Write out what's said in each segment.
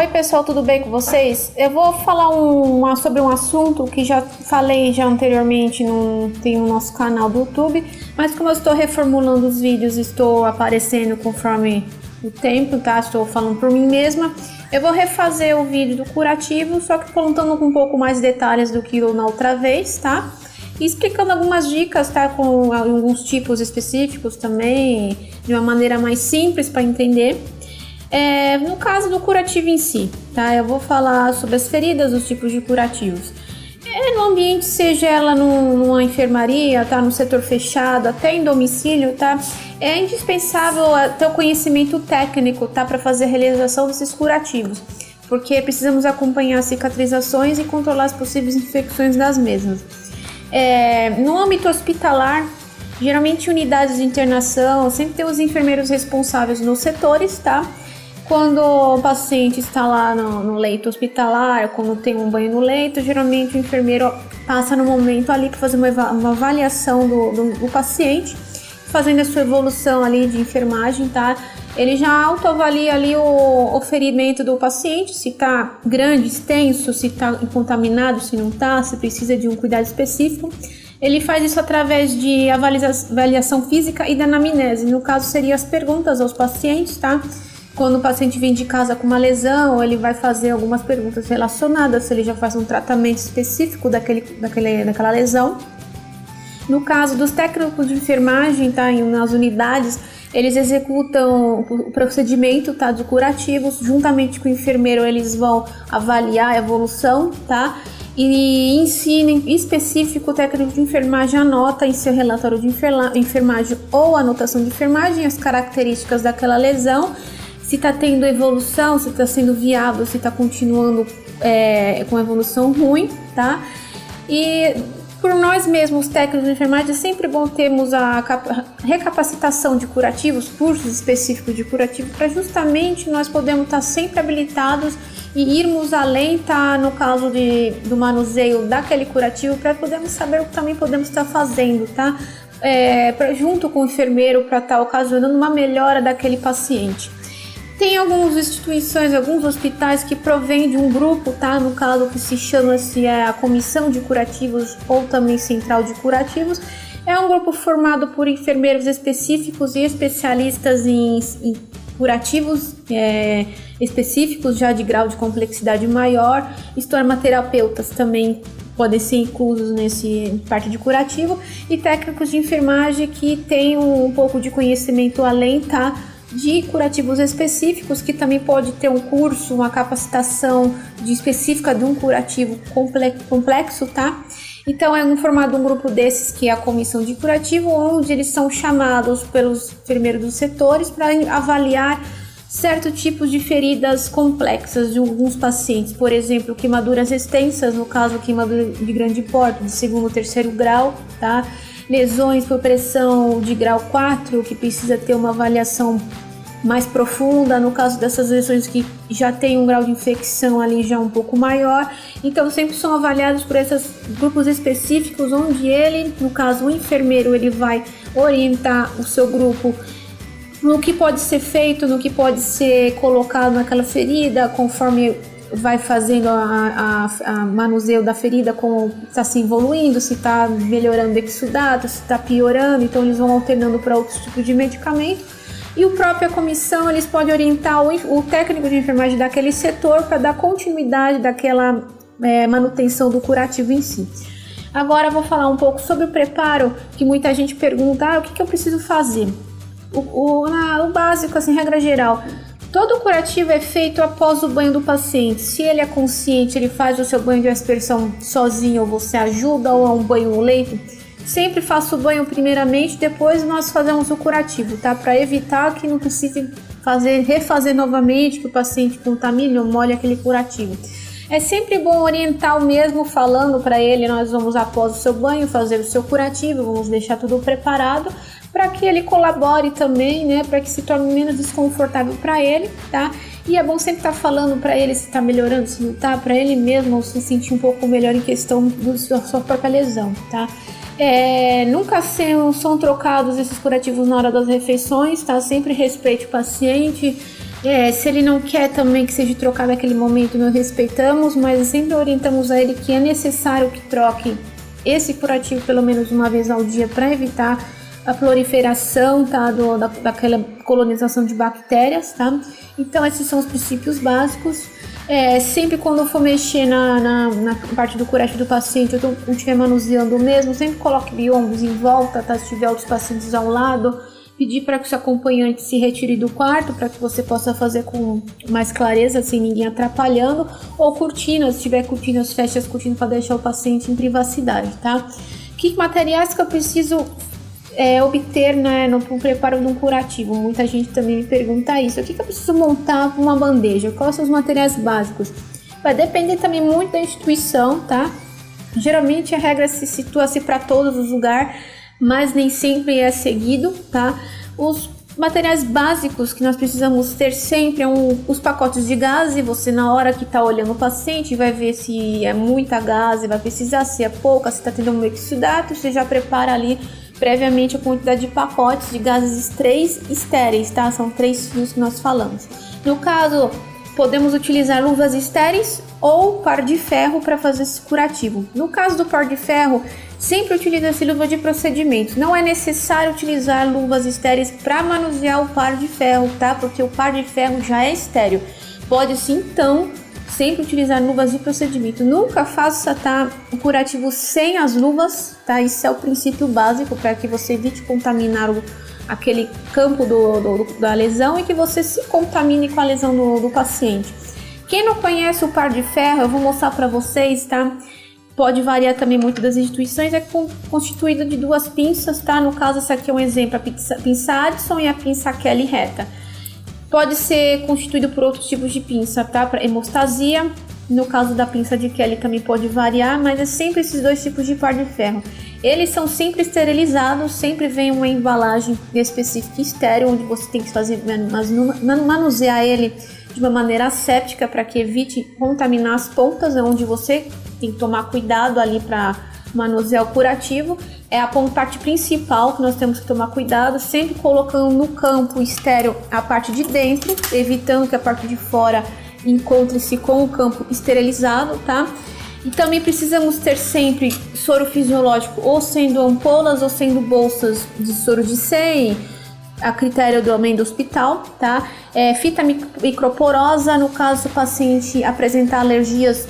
Oi pessoal, tudo bem com vocês? Eu vou falar sobre um assunto que já falei anteriormente tem no nosso canal do YouTube, mas como eu estou reformulando os vídeos, estou aparecendo conforme o tempo, tá? Estou falando por mim mesma. Eu vou refazer o vídeo do curativo, só que contando com um pouco mais detalhes do que na outra vez, tá? E explicando algumas dicas, tá? Com alguns tipos específicos também, de uma maneira mais simples para entender. No caso do curativo em si, tá? Eu vou falar sobre as feridas, os tipos de curativos. No ambiente, seja ela numa enfermaria, tá? No setor fechado, até em domicílio, tá? É indispensável ter o conhecimento técnico, tá? Para fazer a realização desses curativos, porque precisamos acompanhar as cicatrizações e controlar as possíveis infecções das mesmas. No âmbito hospitalar, geralmente unidades de internação, sempre tem os enfermeiros responsáveis nos setores, tá? Quando o paciente está lá no leito hospitalar, quando tem um banho no leito, geralmente o enfermeiro passa no momento ali para fazer uma avaliação do paciente, fazendo a sua evolução ali de enfermagem, tá? Ele já autoavalia ali o ferimento do paciente, se está grande, extenso, se está contaminado, se não está, se precisa de um cuidado específico. Ele faz isso através de avaliação física e da anamnese. No caso, seriam as perguntas aos pacientes, tá? Quando o paciente vem de casa com uma lesão, ele vai fazer algumas perguntas relacionadas, se ele já faz um tratamento específico daquela lesão. No caso dos técnicos de enfermagem, tá? Nas unidades, eles executam o procedimento, tá? De curativos, juntamente com o enfermeiro, eles vão avaliar a evolução, tá? E ensino específico, o técnico de enfermagem anota em seu relatório de enfermagem ou anotação de enfermagem as características daquela lesão, se está tendo evolução, se está sendo viável, se está continuando com evolução ruim, tá? E por nós mesmos, técnicos de enfermagem, é sempre bom termos a recapacitação de curativos, cursos específicos de curativo, para justamente nós podermos estar sempre habilitados e irmos além, tá? No caso do manuseio daquele curativo, para podermos saber o que também podemos estar fazendo, tá? Junto com o enfermeiro, para estar ocasionando uma melhora daquele paciente. Tem algumas instituições, alguns hospitais que provêm de um grupo, tá? No caso que se chama a Comissão de Curativos ou também Central de Curativos. É um grupo formado por enfermeiros específicos e especialistas em curativos específicos, já de grau de complexidade maior. Estomaterapeutas também podem ser inclusos nesse parte de curativo. E técnicos de enfermagem que têm um pouco de conhecimento além, tá? De curativos específicos, que também pode ter um curso, uma capacitação específica de um curativo complexo, tá? Então formado um grupo desses que é a comissão de curativo, onde eles são chamados pelos enfermeiros dos setores para avaliar certos tipos de feridas complexas de alguns pacientes, por exemplo, queimaduras extensas, no caso queimadura de grande porte, de 2º ou 3º grau, tá? Lesões por pressão de grau 4, que precisa ter uma avaliação mais profunda, no caso dessas lesões que já tem um grau de infecção ali já um pouco maior. Então sempre são avaliados por esses grupos específicos, onde ele, no caso o enfermeiro, ele vai orientar o seu grupo no que pode ser feito, no que pode ser colocado naquela ferida, conforme vai fazendo a manuseio da ferida, como está se evoluindo, se está melhorando o exudato, se está piorando. Então eles vão alternando para outros tipos de medicamento. E a própria comissão, eles podem orientar o técnico de enfermagem daquele setor para dar continuidade daquela manutenção do curativo em si. Agora eu vou falar um pouco sobre o preparo, que muita gente pergunta, o que eu preciso fazer? O básico, assim, regra geral, todo curativo é feito após o banho do paciente. Se ele é consciente, ele faz o seu banho de aspersão sozinho, ou você ajuda, ou é um banho no leito. Sempre faça o banho primeiramente, depois nós fazemos o curativo, tá? Para evitar que não precise refazer novamente, que o paciente contamine ou molhe aquele curativo. É sempre bom orientar o mesmo, falando para ele, nós vamos após o seu banho fazer o seu curativo, vamos deixar tudo preparado, para que ele colabore também, né, para que se torne menos desconfortável para ele, tá? E é bom sempre estar falando para ele se está melhorando, se não está, para ele mesmo se sentir um pouco melhor em questão da sua própria lesão, tá? Nunca são trocados esses curativos na hora das refeições, tá? Sempre respeite o paciente, Se ele não quer também que seja trocado naquele momento, nós respeitamos, mas sempre orientamos a ele que é necessário que troque esse curativo pelo menos uma vez ao dia para evitar a proliferação, tá, daquela colonização de bactérias, tá? Então esses são os princípios básicos. Sempre quando eu for mexer na parte do curativo do paciente, eu estiver manuseando mesmo, sempre coloque biombos em volta, tá? Se tiver outros pacientes ao lado, pedir para que o seu acompanhante se retire do quarto, para que você possa fazer com mais clareza, sem ninguém atrapalhando, ou cortinas, se tiver cortinas, feche as cortinas para deixar o paciente em privacidade, tá? Que materiais que eu preciso obter, né, no preparo de um curativo? Muita gente também me pergunta isso. O que eu preciso montar para uma bandeja? Quais são os materiais básicos? Vai depender também muito da instituição, tá? Geralmente a regra se situa-se para todos os lugares, mas nem sempre é seguido, tá? Os materiais básicos que nós precisamos ter sempre os pacotes de gaze. Você, na hora que está olhando o paciente, vai ver se é muita gaze, vai precisar, se é pouca, se está tendo um exudato, você já prepara ali previamente a quantidade de pacotes de gases 3 estéreis, tá? São 3 fios que nós falamos. No caso, podemos utilizar luvas estéreis ou par de ferro para fazer esse curativo. No caso do par de ferro, sempre utiliza-se luva de procedimento. Não é necessário utilizar luvas estéreis para manusear o par de ferro, tá? Porque o par de ferro já é estéreo. Pode-se, então, sempre utilizar luvas de procedimento. Nunca faça, tá, o curativo sem as luvas, tá? Isso é o princípio básico para que você evite contaminar aquele campo da lesão e que você se contamine com a lesão do paciente. Quem não conhece o par de ferro, eu vou mostrar para vocês, tá? Pode variar também muito das instituições, é constituído de 2 pinças, tá? No caso, essa aqui é um exemplo, a pinça Addison e a pinça Kelly reta. Pode ser constituído por outros tipos de pinça, tá? Para hemostasia. No caso da pinça de Kelly também pode variar, mas é sempre esses 2 tipos de par de ferro. Eles são sempre esterilizados, sempre vem uma embalagem específica estéreo, onde você tem que fazer manusear ele de uma maneira asséptica para que evite contaminar as pontas, onde você tem que tomar cuidado ali para manusear o curativo. É a parte principal que nós temos que tomar cuidado, sempre colocando no campo estéreo a parte de dentro, evitando que a parte de fora encontre-se com o campo esterilizado, tá? E também precisamos ter sempre soro fisiológico, ou sendo ampolas ou sendo bolsas de soro de 100, a critério do hospital, tá? Fita microporosa, no caso do paciente apresentar alergias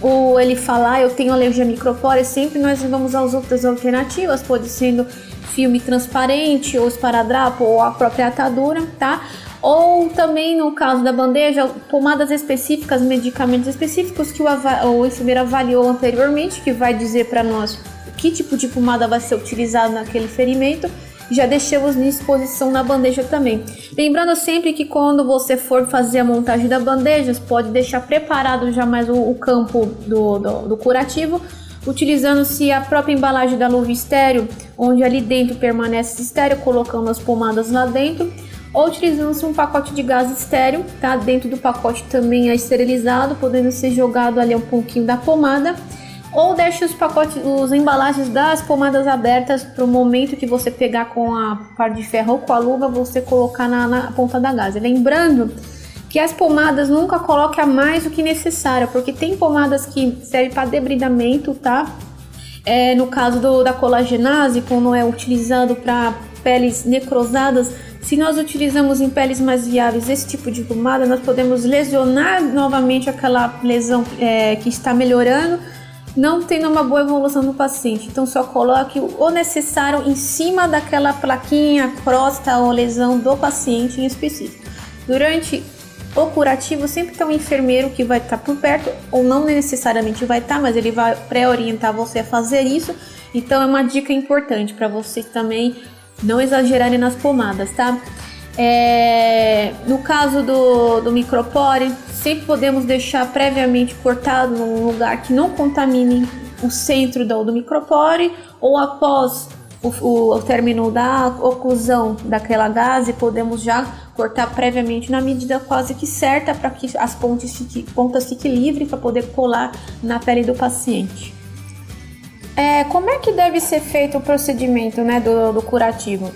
ou ele falar eu tenho alergia a micropora, sempre nós vamos usar as outras alternativas, pode sendo filme transparente ou esparadrapo ou a própria atadura, tá? Ou também no caso da bandeja, pomadas específicas, medicamentos específicos que o enfermeiro avaliou anteriormente, que vai dizer para nós que tipo de pomada vai ser utilizado naquele ferimento. Já deixamos à disposição na bandeja também. Lembrando sempre que quando você for fazer a montagem da bandeja, pode deixar preparado já mais o campo do curativo, utilizando-se a própria embalagem da luva estéreo, onde ali dentro permanece estéreo, colocando as pomadas lá dentro, ou utilizando-se um pacote de gás estéreo, tá? Dentro do pacote também é esterilizado, podendo ser jogado ali um pouquinho da pomada. Ou deixe os embalagens das pomadas abertas para o momento que você pegar com a par de ferro ou com a luva, você colocar na ponta da gaze. Lembrando que as pomadas nunca coloque a mais do que necessário, porque tem pomadas que servem para debridamento, tá? No caso da colagenase, quando é utilizado para peles necrosadas, se nós utilizamos em peles mais viáveis esse tipo de pomada, nós podemos lesionar novamente aquela lesão que está melhorando, não tendo uma boa evolução do paciente. Então só coloque o necessário em cima daquela plaquinha, crosta ou lesão do paciente em específico. Durante o curativo sempre tem um enfermeiro que vai estar por perto, ou não necessariamente vai estar, mas ele vai pré-orientar você a fazer isso. Então é uma dica importante para vocês também não exagerarem nas pomadas, tá? No caso do micropore, sempre podemos deixar previamente cortado num lugar que não contamine o centro do micropore, ou após o término da oclusão daquela gase, podemos já cortar previamente na medida quase que certa para que as pontas fiquem livres para poder colar na pele do paciente. Como é que deve ser feito o procedimento, né, do curativo?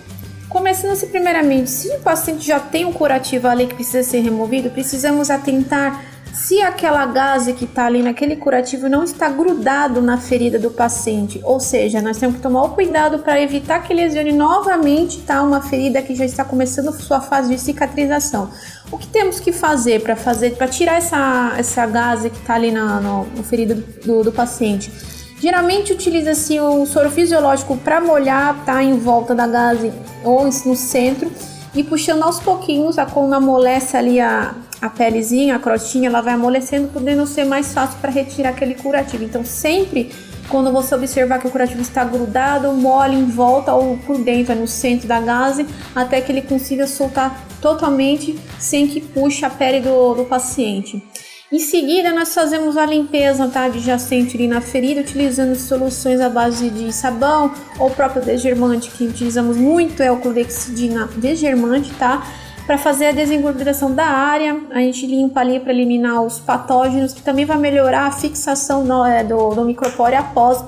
Começando-se primeiramente, se o paciente já tem um curativo ali que precisa ser removido, precisamos atentar se aquela gaze que está ali naquele curativo não está grudado na ferida do paciente, ou seja, nós temos que tomar o cuidado para evitar que lesione novamente uma ferida que já está começando sua fase de cicatrização. O que temos que fazer para tirar essa gaze que está ali na ferida do paciente? Geralmente utiliza-se o soro fisiológico para molhar, em volta da gaze ou no centro, e puxando aos pouquinhos, quando amolece ali a pelezinha, a crostinha, ela vai amolecendo, podendo ser mais fácil para retirar aquele curativo. Então sempre quando você observar que o curativo está grudado, molhe em volta ou por dentro, no centro da gaze, até que ele consiga soltar totalmente sem que puxe a pele do paciente. Em seguida, nós fazemos a limpeza adjacente ali na ferida, utilizando soluções à base de sabão ou próprio desgermante, que utilizamos muito, é o clorexidina desgermante, para fazer a desengorduração da área. A gente limpa ali para eliminar os patógenos, que também vai melhorar a fixação do micropóreo após,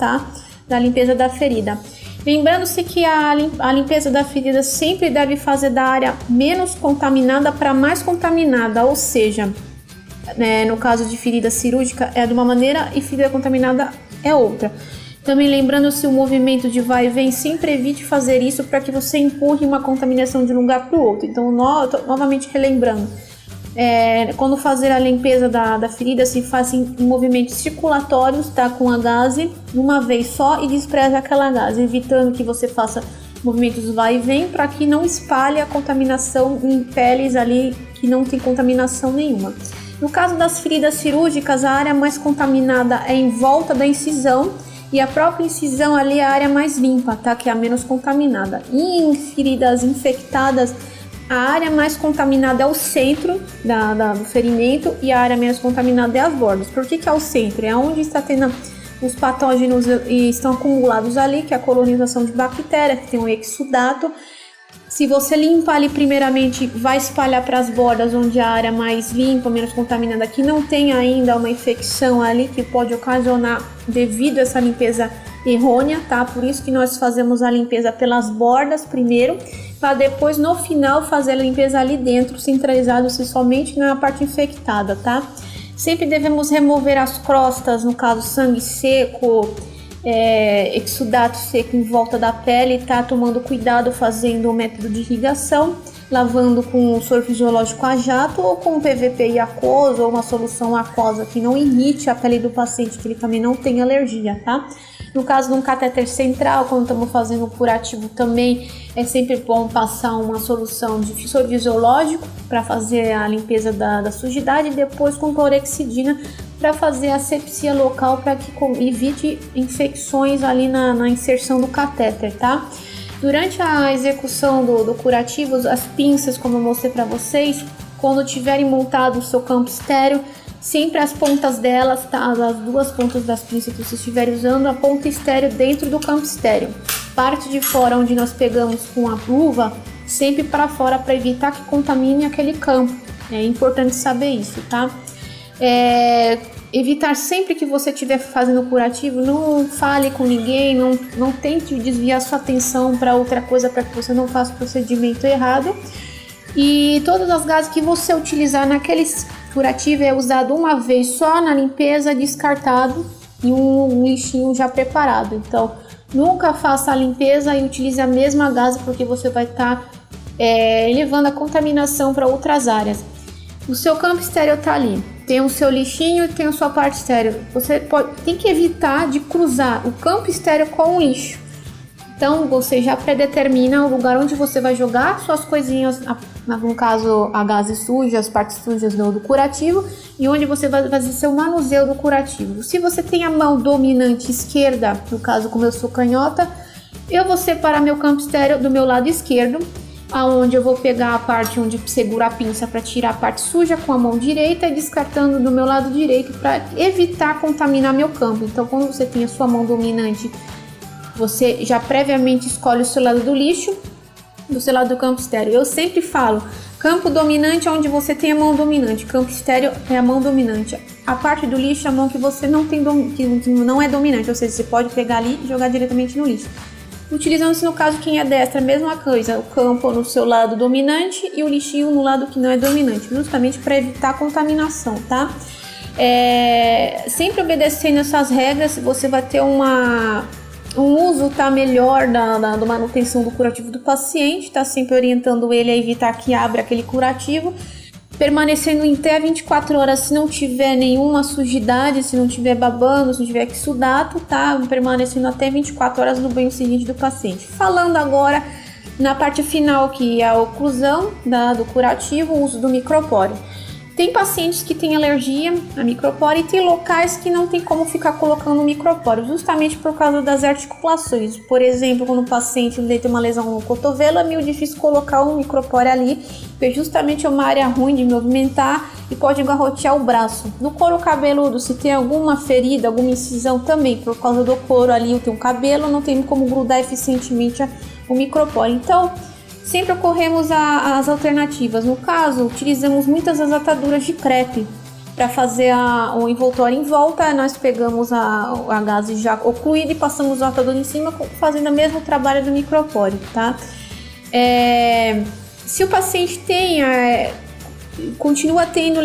da limpeza da ferida. Lembrando-se que a limpeza da ferida sempre deve fazer da área menos contaminada para mais contaminada, ou seja, no caso de ferida cirúrgica é de uma maneira e ferida contaminada é outra. Também lembrando-se o movimento de vai e vem, sempre evite fazer isso para que você empurre uma contaminação de um lugar para o outro. Então, novamente relembrando, quando fazer a limpeza da ferida, se faz em movimentos circulatórios, com a gaze, uma vez só, e despreza aquela gaze, evitando que você faça movimentos vai e vem para que não espalhe a contaminação em peles ali que não tem contaminação nenhuma. No caso das feridas cirúrgicas, a área mais contaminada é em volta da incisão, e a própria incisão ali é a área mais limpa, que é a menos contaminada. E em feridas infectadas, a área mais contaminada é o centro do ferimento e a área menos contaminada é as bordas. Por que é o centro? É onde está tendo os patógenos e estão acumulados ali, que é a colonização de bactérias, que tem o exudato. Se você limpar ali primeiramente, vai espalhar para as bordas, onde a área mais limpa, menos contaminada, que não tem ainda uma infecção ali que pode ocasionar devido a essa limpeza errônea, Por isso que nós fazemos a limpeza pelas bordas primeiro, para depois no final fazer a limpeza ali dentro, centralizado-se somente na parte infectada, Sempre devemos remover as crostas, no caso sangue seco, exudato seco em volta da pele, tomando cuidado, fazendo o método de irrigação, lavando com o soro fisiológico a jato ou com PVP e aquoso, ou uma solução aquosa que não irrite a pele do paciente, que ele também não tem alergia, No caso de um catéter central, quando estamos fazendo o curativo também, é sempre bom passar uma solução de soro fisiológico para fazer a limpeza da sujidade, e depois com clorexidina para fazer a asepsia local, para que evite infecções ali na inserção do catéter, Durante a execução do curativo, as pinças, como eu mostrei para vocês, quando tiverem montado o seu campo estéreo, sempre as pontas delas, as duas pontas das pinças que você estiver usando, a ponta estéreo dentro do campo estéreo. Parte de fora, onde nós pegamos com a luva, sempre para fora, para evitar que contamine aquele campo. É importante saber isso, Evitar sempre que você estiver fazendo o curativo, não fale com ninguém, não tente desviar sua atenção para outra coisa, para que você não faça o procedimento errado. E todas as gases que você utilizar naquele curativo é usado uma vez só na limpeza, descartado em um lixinho já preparado. Então, nunca faça a limpeza e utilize a mesma gase, porque você vai estar levando a contaminação para outras áreas. O seu campo estéreo ali, tem o seu lixinho e tem a sua parte estéreo. Você tem que evitar de cruzar o campo estéreo com o lixo. Então você já predetermina o lugar onde você vai jogar suas coisinhas, no caso a gase suja, as partes sujas do curativo, e onde você vai fazer seu manuseio do curativo. Se você tem a mão dominante esquerda, no caso como eu sou canhota, eu vou separar meu campo estéreo do meu lado esquerdo, aonde eu vou pegar a parte onde segura a pinça para tirar a parte suja com a mão direita e descartando do meu lado direito para evitar contaminar meu campo. Então, quando você tem a sua mão dominante, você já previamente escolhe o seu lado do lixo, do seu lado do campo estéreo. Eu sempre falo, campo dominante é onde você tem a mão dominante, campo estéreo é a mão dominante. A parte do lixo é a mão que você não tem que não é dominante, ou seja, você pode pegar ali e jogar diretamente no lixo. Utilizando-se, no caso, quem é destra, a mesma coisa, o campo no seu lado dominante e o lixio no lado que não é dominante, justamente para evitar contaminação, tá? Sempre obedecendo essas regras, você vai ter um uso melhor da manutenção do curativo do paciente, tá sempre orientando ele a evitar que abra aquele curativo, permanecendo em até 24 horas se não tiver nenhuma sujidade, se não tiver babando, se não tiver exudato, tá? Permanecendo até 24 horas no banho seguinte do paciente. Falando agora na parte final, que é a oclusão do curativo, o uso do micropóreo. Tem pacientes que têm alergia a micropóreo e tem locais que não tem como ficar colocando micropóreo, justamente por causa das articulações. Por exemplo, quando o paciente tem uma lesão no cotovelo, é meio difícil colocar um micropóreo ali, porque justamente é uma área ruim de movimentar e pode engarrotear o braço. No couro cabeludo, se tem alguma ferida, alguma incisão também, por causa do couro ali, tem um cabelo, não tem como grudar eficientemente o micropóreo. Então, sempre ocorremos as alternativas. No caso, utilizamos muitas das ataduras de crepe para fazer o envoltório em volta. Nós pegamos a gaze já ocluída e passamos o atadura em cima, fazendo o mesmo trabalho do micropóreo, tá? Se o paciente continua tendo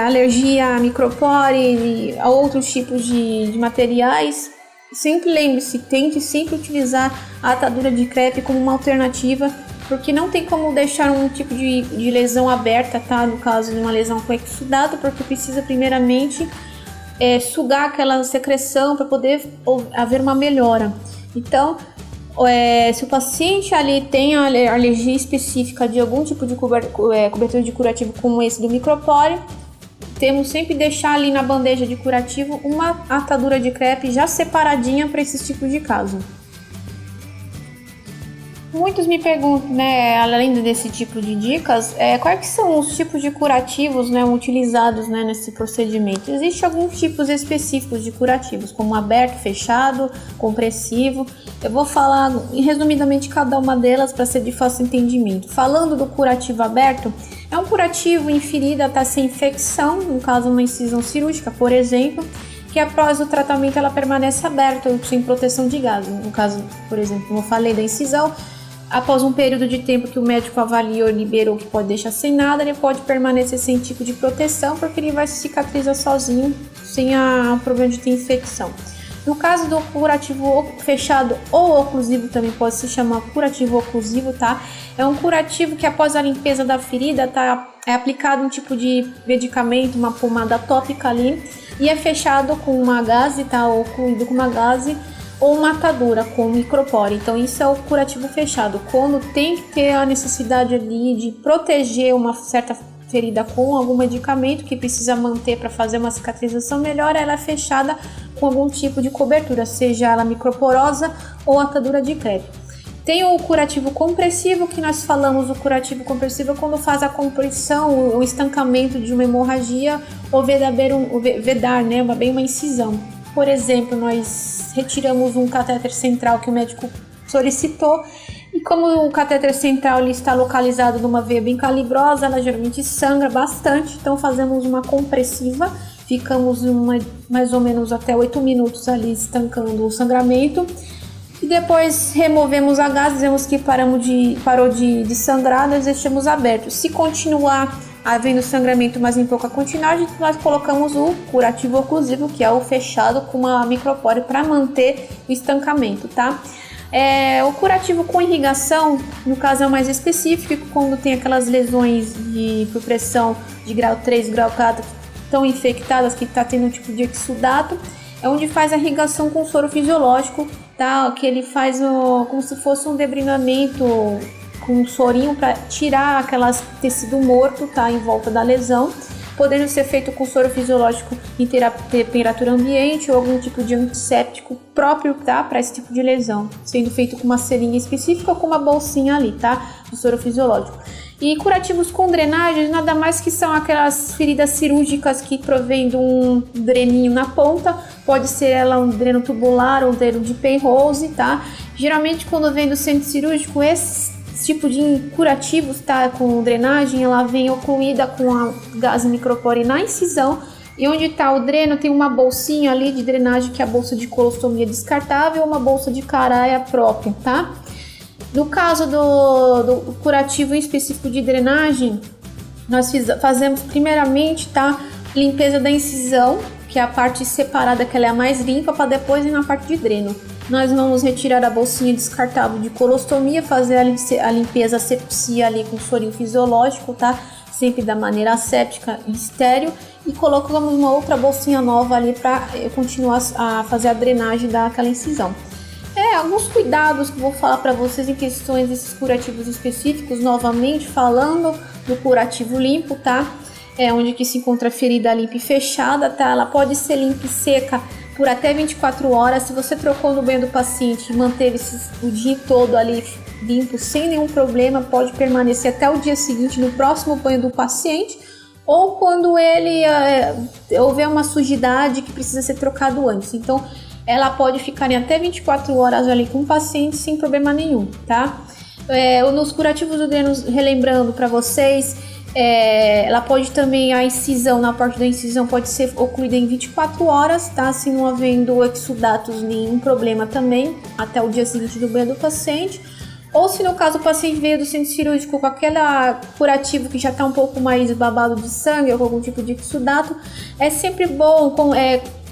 alergia a micropóreo e a outros tipos de materiais, sempre lembre-se, tente sempre utilizar a atadura de crepe como uma alternativa, porque não tem como deixar um tipo de lesão aberta, tá? No caso de uma lesão com exudato, porque precisa primeiramente sugar aquela secreção para poder haver uma melhora. Então, se o paciente ali tem alergia específica de algum tipo de cobertura de curativo como esse do micropóreo, temos sempre deixar ali na bandeja de curativo uma atadura de crepe já separadinha para esse tipo de caso. Muitos me perguntam, além desse tipo de dicas, quais que são os tipos de curativos, utilizados, nesse procedimento. Existem alguns tipos específicos de curativos, como aberto, fechado, compressivo. Eu vou falar resumidamente cada uma delas para ser de fácil entendimento. Falando do curativo aberto, é um curativo em ferida sem infecção, no caso uma incisão cirúrgica, por exemplo, que após o tratamento ela permanece aberta, sem proteção de gás. No caso, por exemplo, como eu falei da incisão, após um período de tempo que o médico avaliou e liberou que pode deixar sem nada, ele pode permanecer sem tipo de proteção, porque ele vai se cicatrizar sozinho, sem o problema de ter infecção. No caso do curativo fechado ou oclusivo, também pode se chamar curativo oclusivo, tá? É um curativo que após a limpeza da ferida, é aplicado um tipo de medicamento, uma pomada tópica ali, e é fechado com uma gaze, tá? Ou ocluído com uma gaze, ou uma atadura com micropóreo. Então isso é o curativo fechado, quando tem que ter a necessidade ali de proteger uma certa ferida com algum medicamento que precisa manter para fazer uma cicatrização melhor, ela é fechada com algum tipo de cobertura, seja ela microporosa ou atadura de crepe. Tem o curativo compressivo, que nós falamos, o curativo compressivo é quando faz a compressão, o estancamento de uma hemorragia ou vedar, uma incisão. Por exemplo, nós retiramos um catéter central que o médico solicitou, e como o catéter central ele está localizado numa veia bem calibrosa, ela geralmente sangra bastante, então fazemos uma compressiva, ficamos mais ou menos até 8 minutos ali estancando o sangramento, e depois removemos a gás, dizemos que parou de sangrar, nós deixamos aberto. Se continuar havendo sangramento, mas em pouca quantidade, nós colocamos o curativo oclusivo, que é o fechado com uma micropóreo para manter o estancamento, tá? O curativo com irrigação, no caso é o mais específico, quando tem aquelas lesões por pressão de grau 3, grau 4, que estão infectadas, que está tendo um tipo de exudato, é onde faz a irrigação com soro fisiológico, tá? Que ele faz como se fosse um debridamento com um sorinho para tirar aquelas tecido morto, tá, em volta da lesão, podendo ser feito com soro fisiológico em temperatura ambiente ou algum tipo de antisséptico próprio, tá, para esse tipo de lesão, sendo feito com uma seringa específica ou com uma bolsinha ali, tá, do soro fisiológico. E curativos com drenagens nada mais que são aquelas feridas cirúrgicas que provém de um dreninho na ponta, pode ser ela um dreno tubular ou dreno de Penrose, tá? Geralmente quando vem do centro cirúrgico, esse tipo de curativos, tá, com drenagem, ela vem ocluída com a gás micropóreo na incisão, E onde está o dreno tem uma bolsinha ali de drenagem, que é a bolsa de colostomia descartável, uma bolsa de caraia própria, tá? No caso do curativo em específico de drenagem, nós fazemos primeiramente, tá, limpeza da incisão, que é a parte separada, que ela é a mais limpa, para depois ir na parte de dreno. Nós vamos retirar a bolsinha descartável de colostomia, fazer a limpeza asepsia ali com sorinho fisiológico, tá? Sempre da maneira asséptica e estéril. E colocamos uma outra bolsinha nova ali para continuar a fazer a drenagem daquela incisão. Alguns cuidados que eu vou falar para vocês em questões desses curativos específicos, novamente falando do curativo limpo, tá? Onde que se encontra a ferida limpa e fechada, tá? Ela pode ser limpa e seca por até 24 horas. Se você trocou no banho do paciente e manteve o dia todo ali limpo sem nenhum problema, pode permanecer até o dia seguinte no próximo banho do paciente, ou quando ele houver uma sujidade que precisa ser trocado antes. Então, ela pode ficar em até 24 horas ali com o paciente sem problema nenhum, tá? Nos curativos do dreno, relembrando para vocês, ela pode também, a incisão, na parte da incisão pode ser ocluída em 24 horas, tá? Se não havendo exudatos, nenhum problema também, até o dia seguinte do banho do paciente. Ou se no caso o paciente veio do centro cirúrgico com aquele curativo que já está um pouco mais babado de sangue ou com algum tipo de exudato, é sempre bom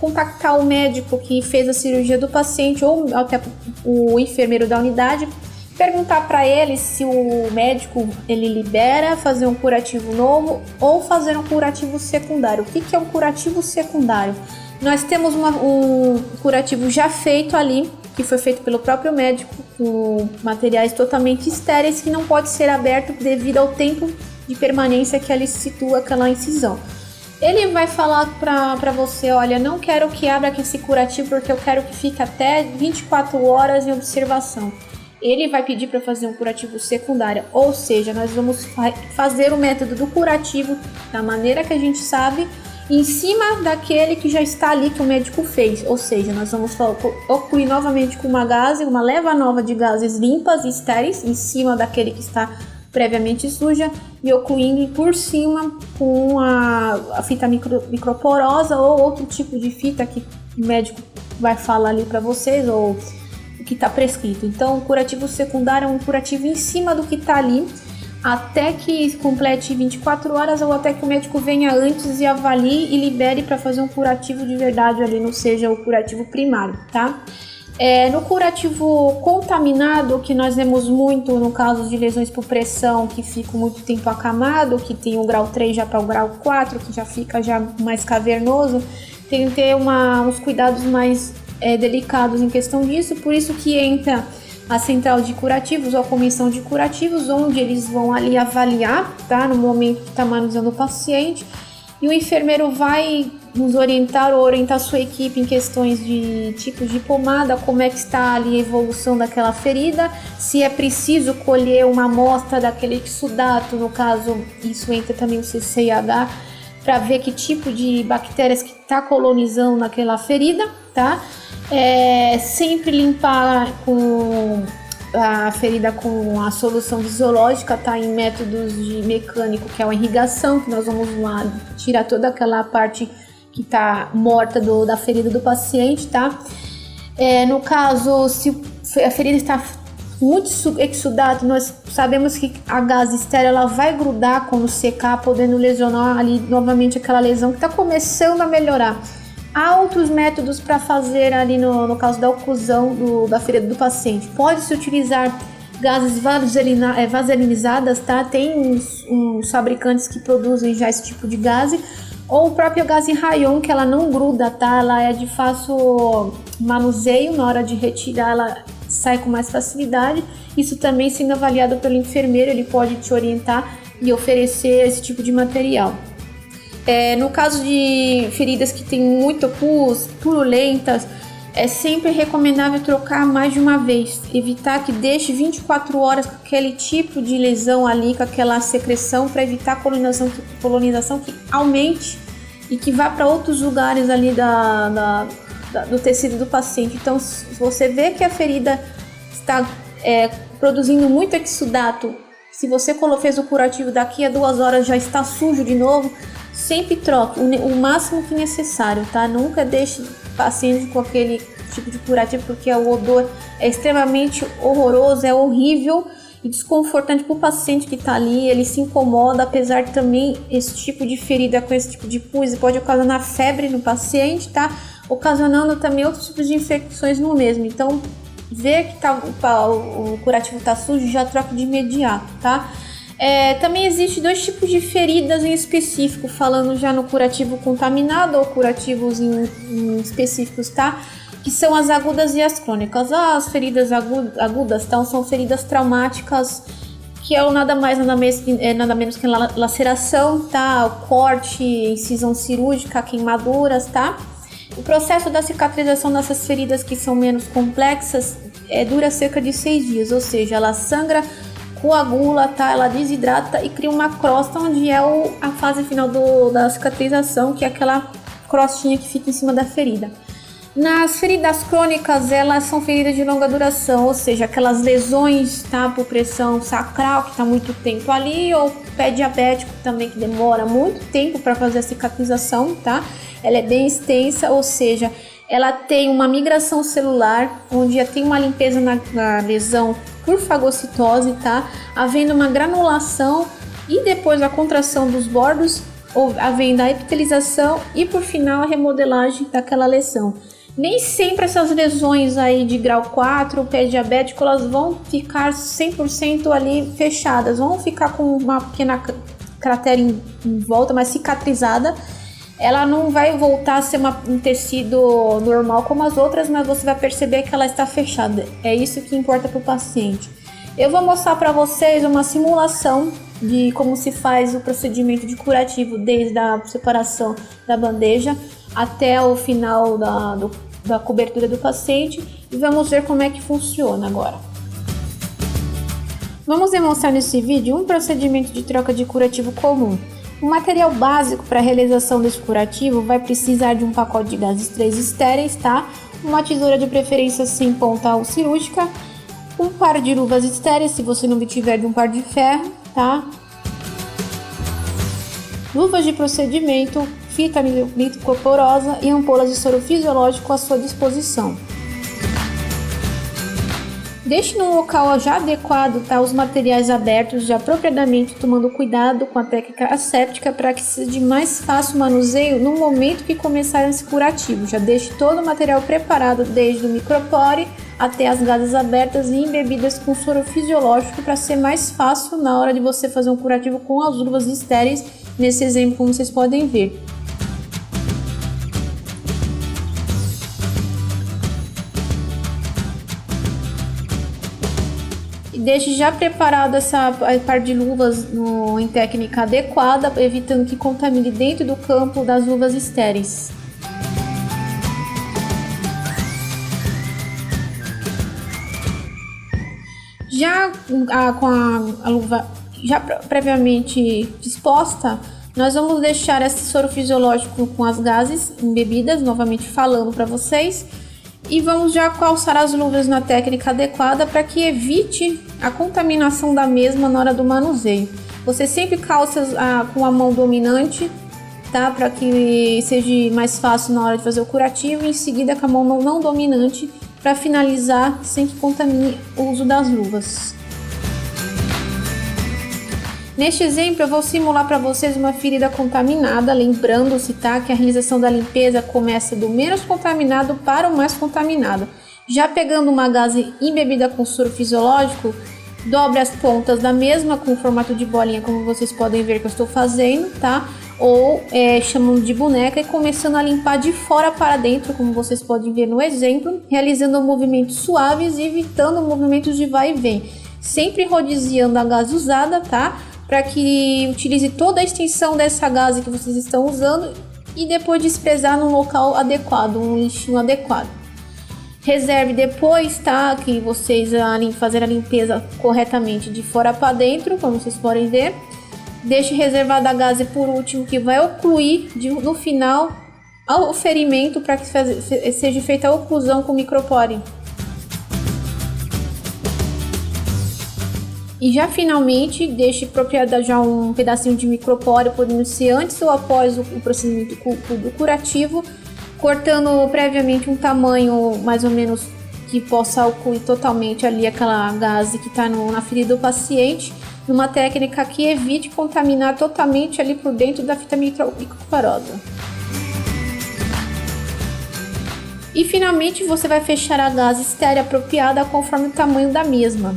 contactar o médico que fez a cirurgia do paciente ou até o enfermeiro da unidade, perguntar para ele se o médico ele libera fazer um curativo novo ou fazer um curativo secundário. O que é um curativo secundário? Nós temos um curativo já feito ali, que foi feito pelo próprio médico, com materiais totalmente estéreis, que não pode ser aberto devido ao tempo de permanência que ele situa aquela incisão. Ele vai falar para você, olha, não quero que abra esse curativo porque eu quero que fique até 24 horas em observação. Ele vai pedir para fazer um curativo secundário, ou seja, nós vamos fazer o método do curativo da maneira que a gente sabe, em cima daquele que já está ali que o médico fez, ou seja, nós vamos ocluir novamente com uma leva nova de gases limpas e estéreis em cima daquele que está previamente suja e ocluindo por cima com a fita microporosa ou outro tipo de fita que o médico vai falar ali para vocês ou o que está prescrito. Então, o curativo secundário é um curativo em cima do que está ali, até que complete 24 horas ou até que o médico venha antes e avalie e libere para fazer um curativo de verdade ali, não seja o curativo primário, tá? No curativo contaminado, que nós vemos muito no caso de lesões por pressão que ficam muito tempo acamado, que tem o grau 3 já para o grau 4, que já fica mais cavernoso, tem que ter uns cuidados mais delicados em questão disso, por isso que entra a central de curativos ou a comissão de curativos, onde eles vão ali avaliar, tá, no momento que está manuseando o paciente, e o enfermeiro vai nos orientar ou orientar a sua equipe em questões de tipos de pomada, como é que está ali a evolução daquela ferida, se é preciso colher uma amostra daquele exudato, no caso, isso entra também o CCIH, para ver que tipo de bactérias que está colonizando naquela ferida, tá? Sempre limpar com a ferida com a solução fisiológica, tá? Em métodos de mecânico, que é a irrigação, que nós vamos lá tirar toda aquela parte que está morta da ferida do paciente, tá? No caso, se a ferida está muito exudada, nós sabemos que a gase estéril ela vai grudar quando secar, podendo lesionar ali novamente aquela lesão que está começando a melhorar. Há outros métodos para fazer ali no caso da oclusão da ferida do paciente. Pode-se utilizar gases vaselinizadas, tá? Tem uns fabricantes que produzem já esse tipo de gase, ou o próprio gás em rayon, que ela não gruda, tá? Ela é de fácil manuseio, na hora de retirar ela sai com mais facilidade. Isso também sendo avaliado pelo enfermeiro, ele pode te orientar e oferecer esse tipo de material. No caso de feridas que tem muito pus, purulentas, é sempre recomendável trocar mais de uma vez, evitar que deixe 24 horas com aquele tipo de lesão ali, com aquela secreção, para evitar a colonização que aumente e que vá para outros lugares ali do tecido do paciente. Então, se você vê que a ferida está produzindo muito exudato, se você fez o curativo, daqui a 2 horas já está sujo de novo, sempre troque o máximo que necessário, tá? Nunca deixe o paciente com aquele tipo de curativo, porque o odor é extremamente horroroso, é horrível e desconfortante para o paciente que está ali, ele se incomoda, apesar de também esse tipo de ferida com esse tipo de pus pode ocasionar febre no paciente, tá? Ocasionando também outros tipos de infecções no mesmo. Então, ver que o curativo está sujo, já troca de imediato, tá? Também existe 2 tipos de feridas em específico, falando já no curativo contaminado ou curativos em específicos, tá? Que são as agudas e as crônicas. As feridas agudas então, são feridas traumáticas, que é nada menos que laceração, tá? Corte, incisão cirúrgica, queimaduras, tá? O processo da cicatrização dessas feridas que são menos complexas dura cerca de 6 dias, ou seja, ela sangra, coagula, tá? Ela desidrata e cria uma crosta, onde é a fase final da cicatrização, que é aquela crostinha que fica em cima da ferida. Nas feridas crônicas, elas são feridas de longa duração, ou seja, aquelas lesões, tá, por pressão sacral, que está muito tempo ali, ou pé diabético também, que demora muito tempo para fazer a cicatrização, tá? Ela é bem extensa, ou seja, ela tem uma migração celular, onde já tem uma limpeza na lesão por fagocitose, tá? Havendo uma granulação e depois a contração dos bordos, ou havendo a epitelização e por final a remodelagem daquela lesão. Nem sempre essas lesões aí de grau 4, pé diabético, elas vão ficar 100% ali fechadas, vão ficar com uma pequena cratera em volta, mas cicatrizada. Ela não vai voltar a ser um tecido normal como as outras, mas você vai perceber que ela está fechada. É isso que importa para o paciente. Eu vou mostrar para vocês uma simulação de como se faz o procedimento de curativo, desde a separação da bandeja até o final da cobertura do paciente, e vamos ver como é que funciona agora. Vamos demonstrar nesse vídeo um procedimento de troca de curativo comum. O material básico para a realização desse curativo vai precisar de um pacote de gases 3 estéreis, tá? Uma tesoura de preferência sem ponta ou cirúrgica, um par de luvas estéreis, se você não tiver de um par de ferro, tá? Luvas de procedimento, fita liposcorporosa e ampolas de soro fisiológico à sua disposição. Deixe num local já adequado, tá, os materiais abertos, já apropriadamente tomando cuidado com a técnica asséptica para que seja de mais fácil manuseio no momento que começar esse curativo. Já deixe todo o material preparado, desde o micropore até as gases abertas e embebidas com soro fisiológico, para ser mais fácil na hora de você fazer um curativo com as luvas estéreis, nesse exemplo como vocês podem ver. Deixe já preparado essa par de luvas em técnica adequada, evitando que contamine dentro do campo das luvas estéreis. Já com a luva já previamente disposta, nós vamos deixar esse soro fisiológico com as gases embebidas, novamente falando para vocês. E vamos já calçar as luvas na técnica adequada para que evite a contaminação da mesma na hora do manuseio. Você sempre calça com a mão dominante, tá? Para que seja mais fácil na hora de fazer o curativo, e em seguida com a mão não dominante para finalizar sem que contamine o uso das luvas. Neste exemplo, eu vou simular para vocês uma ferida contaminada, lembrando-se, tá, que a realização da limpeza começa do menos contaminado para o mais contaminado. Já pegando uma gaze embebida com soro fisiológico, dobre as pontas da mesma com formato de bolinha, como vocês podem ver que eu estou fazendo, tá? Ou chamando de boneca, e começando a limpar de fora para dentro, como vocês podem ver no exemplo, realizando movimentos suaves e evitando movimentos de vai e vem. Sempre rodiziando a gaze usada, tá? Para que utilize toda a extensão dessa gaze que vocês estão usando e depois desprezar num local adequado, um lixinho adequado. Reserve depois, tá? Que vocês fazer a limpeza corretamente de fora para dentro, como vocês podem ver. Deixe reservada a gaze por último, que vai ocluir no final ao ferimento, para que seja feita a oclusão com o micropore. E já finalmente, deixe propriedade já um pedacinho de micropóreo, podendo ser antes ou após o procedimento do curativo, cortando previamente um tamanho mais ou menos que possa ocluir totalmente ali aquela gaze que está na ferida do paciente, numa técnica que evite contaminar totalmente ali por dentro da fita microporosa. E finalmente você vai fechar a gaze estéreo apropriada conforme o tamanho da mesma.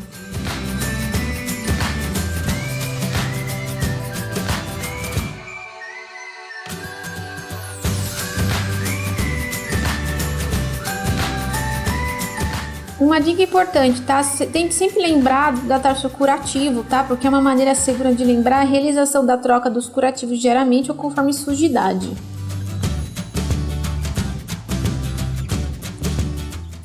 Uma dica importante, tá? Tente sempre lembrar da taxa curativo, tá? Porque é uma maneira segura de lembrar a realização da troca dos curativos diariamente ou conforme sujidade.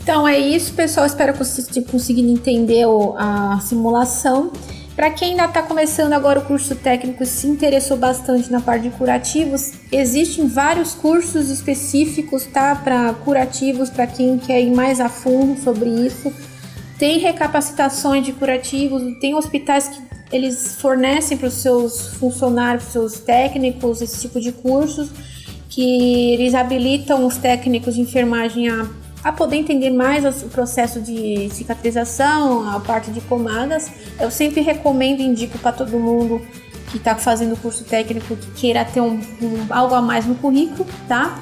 Então é isso, pessoal. Espero que vocês tenham conseguido entender a simulação. Para quem ainda está começando agora o curso técnico e se interessou bastante na parte de curativos, existem vários cursos específicos, tá? Para curativos, para quem quer ir mais a fundo sobre isso. Tem recapacitações de curativos, tem hospitais que eles fornecem para os seus funcionários, para os seus técnicos, esse tipo de cursos, que eles habilitam os técnicos de enfermagem a poder entender mais o processo de cicatrização, a parte de pomadas. Eu sempre recomendo e indico para todo mundo que está fazendo o curso técnico que queira ter algo a mais no currículo, tá?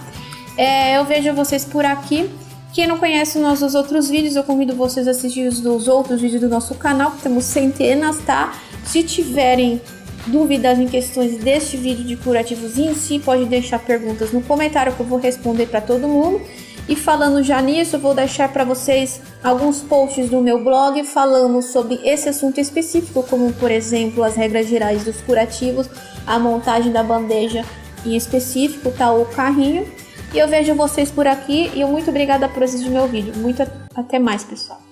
Eu vejo vocês por aqui. Quem não conhece os nossos outros vídeos, eu convido vocês a assistir os outros vídeos do nosso canal, que temos centenas, tá? Se tiverem dúvidas em questões deste vídeo de curativos em si, pode deixar perguntas no comentário que eu vou responder para todo mundo. E falando já nisso, eu vou deixar para vocês alguns posts do meu blog falando sobre esse assunto específico, como por exemplo as regras gerais dos curativos, a montagem da bandeja em específico, tá, o carrinho. E eu vejo vocês por aqui e muito obrigada por assistir meu vídeo. Até mais, pessoal.